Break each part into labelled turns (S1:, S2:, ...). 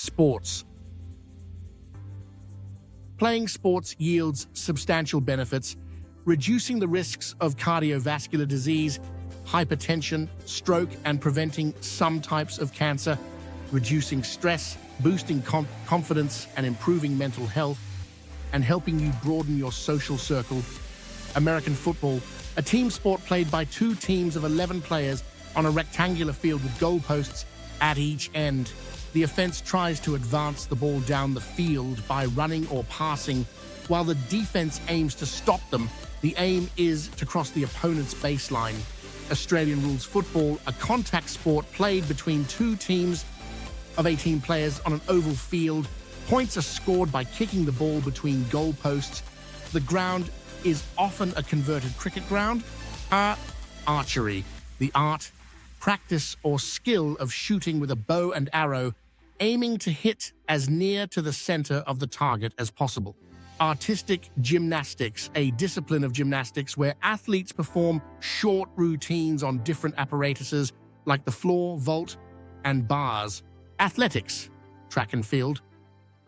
S1: Sports. Playing sports yields substantial benefits, reducing the risks of cardiovascular disease, hypertension, stroke, and preventing some types of cancer, reducing stress, boosting confidence and improving mental health, and helping you broaden your social circle. American football, a team sport played by two teams of 11 players on a rectangular field with goalposts at each end. The offense tries to advance the ball down the field by running or passing, while the defense aims to stop them. The aim is to cross the opponent's baseline. Australian rules football, a contact sport played between two teams of 18 players on an oval field. Points are scored by kicking the ball between goalposts. The ground is often a converted cricket ground. Archery, the art, practice, or skill of shooting with a bow and arrow, aiming to hit as near to the center of the target as possible. Artistic gymnastics, a discipline of gymnastics where athletes perform short routines on different apparatuses like the floor, vault, and bars. Athletics, track and field,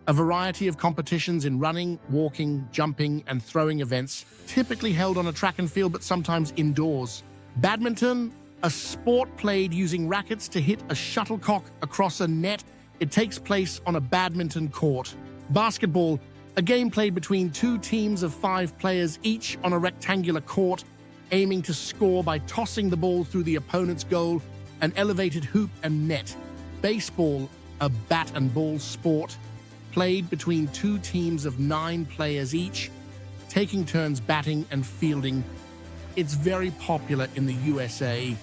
S1: a variety of competitions in running, walking, jumping, and throwing events, typically held on a track and field but sometimes indoors. Badminton, a sport played using rackets to hit a shuttlecock across a net. It takes place on a badminton court. Basketball, a game played between two teams of 5 players each on a rectangular court, aiming to score by tossing the ball through the opponent's goal, an elevated hoop and net. Baseball, a bat and ball sport, played between two teams of 9 players each, taking turns batting and fielding. It's very popular in the USA.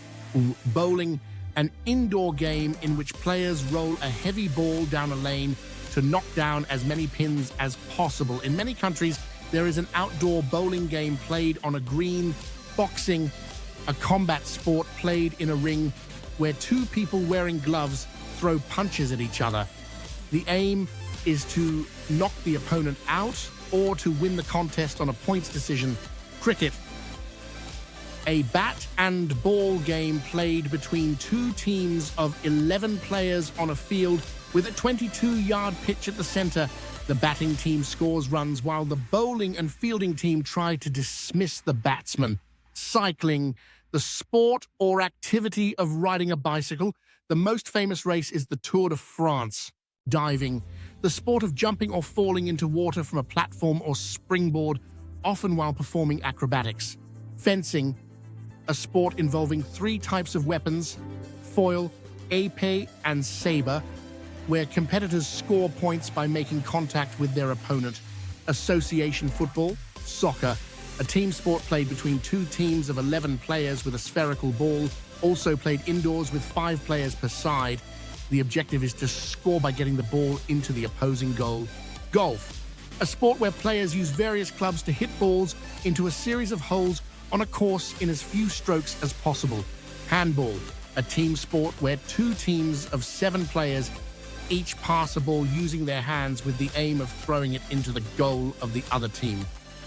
S1: Bowling, an indoor game in which players roll a heavy ball down a lane to knock down as many pins as possible. In many countries, there is an outdoor bowling game played on a green. Boxing, a combat sport played in a ring where two people wearing gloves throw punches at each other. The aim is to knock the opponent out or to win the contest on a points decision. Cricket, a bat and ball game played between two teams of 11 players on a field with a 22-yard pitch at the center. The batting team scores runs while the bowling and fielding team try to dismiss the batsman. Cycling, the sport or activity of riding a bicycle. The most famous race is the Tour de France. Diving, the sport of jumping or falling into water from a platform or springboard, often while performing acrobatics. Fencing, a sport involving 3 types of weapons, foil, épée, and saber, where competitors score points by making contact with their opponent. Association football, soccer, a team sport played between two teams of 11 players with a spherical ball, also played indoors with 5 players per side. The objective is to score by getting the ball into the opposing goal. Golf, a sport where players use various clubs to hit balls into a series of holes on a course in as few strokes as possible. Handball, a team sport where two teams of 7 players each pass a ball using their hands with the aim of throwing it into the goal of the other team.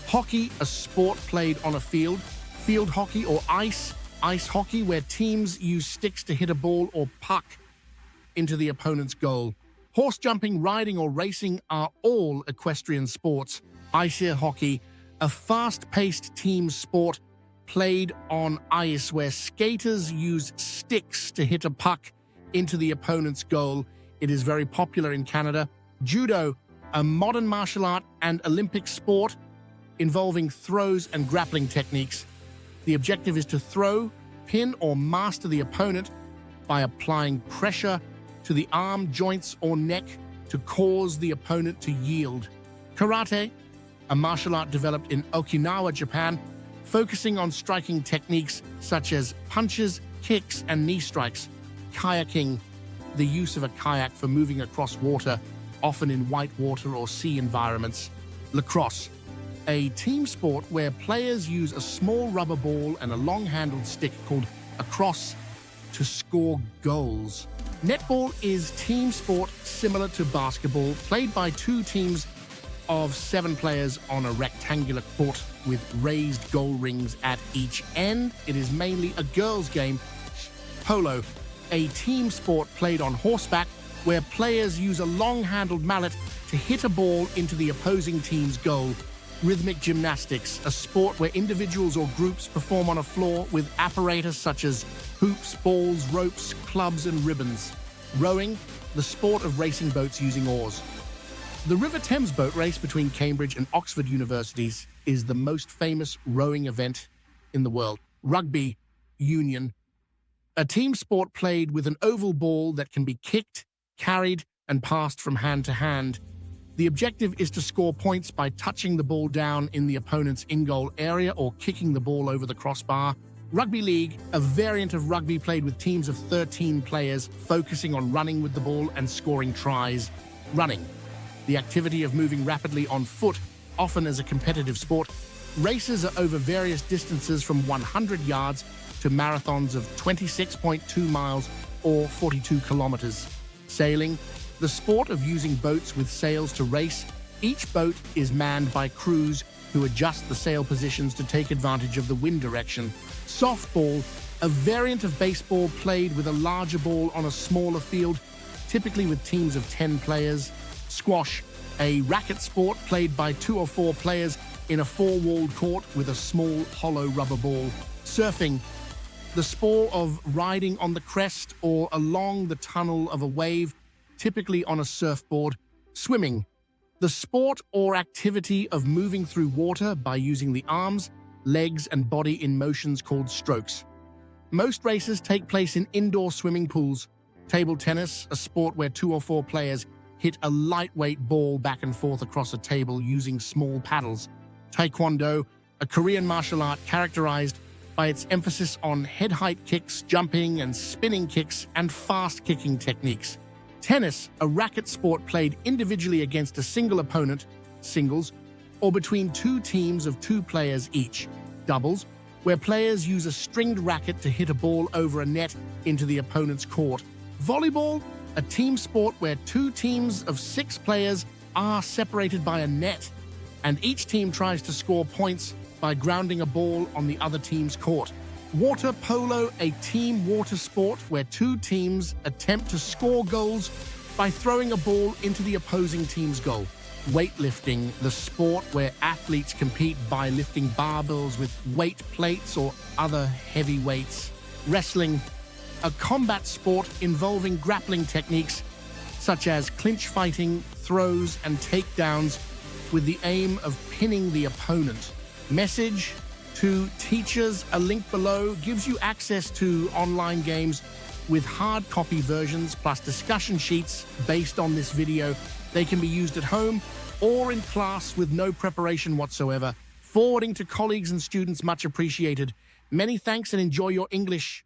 S1: Hockey, a sport played on a field. Field hockey or ice hockey, where teams use sticks to hit a ball or puck into the opponent's goal. Horse jumping, riding, or racing are all equestrian sports. Ice hockey, a fast-paced team sport played on ice where skaters use sticks to hit a puck into the opponent's goal. It is very popular in Canada. Judo, a modern martial art and Olympic sport involving throws and grappling techniques. The objective is to throw, pin, or master the opponent by applying pressure to the arm, joints, or neck to cause the opponent to yield. Karate, a martial art developed in Okinawa, Japan, focusing on striking techniques such as punches, kicks, and knee strikes. Kayaking, the use of a kayak for moving across water, often in white water or sea environments. Lacrosse, a team sport where players use a small rubber ball and a long-handled stick called a crosse to score goals. Netball is team sport similar to basketball, played by two teams of 7 players on a rectangular court with raised goal rings at each end. It is mainly a girls' game. Polo, a team sport played on horseback, where players use a long-handled mallet to hit a ball into the opposing team's goal. Rhythmic gymnastics, a sport where individuals or groups perform on a floor with apparatus such as hoops, balls, ropes, clubs, and ribbons. Rowing, the sport of racing boats using oars. The River Thames boat race between Cambridge and Oxford universities is the most famous rowing event in the world. Rugby union, a team sport played with an oval ball that can be kicked, carried, and passed from hand to hand. The objective is to score points by touching the ball down in the opponent's in-goal area or kicking the ball over the crossbar. Rugby league, a variant of rugby played with teams of 13 players, focusing on running with the ball and scoring tries. Running, the activity of moving rapidly on foot, often as a competitive sport. Races are over various distances from 100 yards to marathons of 26.2 miles or 42 kilometers. Sailing, the sport of using boats with sails to race. Each boat is manned by crews who adjust the sail positions to take advantage of the wind direction. Softball, a variant of baseball played with a larger ball on a smaller field, typically with teams of 10 players. Squash, a racket sport played by 2 or 4 players in a 4-walled court with a small hollow rubber ball. Surfing, the sport of riding on the crest or along the tunnel of a wave, typically on a surfboard. Swimming, the sport or activity of moving through water by using the arms, legs, and body in motions called strokes. Most races take place in indoor swimming pools. Table tennis, a sport where 2 or 4 players hit a lightweight ball back and forth across a table using small paddles. Taekwondo, a Korean martial art characterized by its emphasis on head-height kicks, jumping and spinning kicks, and fast kicking techniques. Tennis, a racket sport played individually against a single opponent, singles, or between 2 teams of 2 players each, doubles, where players use a stringed racket to hit a ball over a net into the opponent's court. Volleyball, a team sport where 2 teams of 6 players are separated by a net, and each team tries to score points by grounding a ball on the other team's court. Water polo, a team water sport where 2 teams attempt to score goals by throwing a ball into the opposing team's goal. Weightlifting, the sport where athletes compete by lifting barbells with weight plates or other heavy weights. Wrestling, a combat sport involving grappling techniques such as clinch fighting, throws, and takedowns with the aim of pinning the opponent. Message to teachers, a link below gives you access to online games with hard copy versions plus discussion sheets based on this video. They can be used at home or in class with no preparation whatsoever. Forwarding to colleagues and students much appreciated. Many thanks and enjoy your English.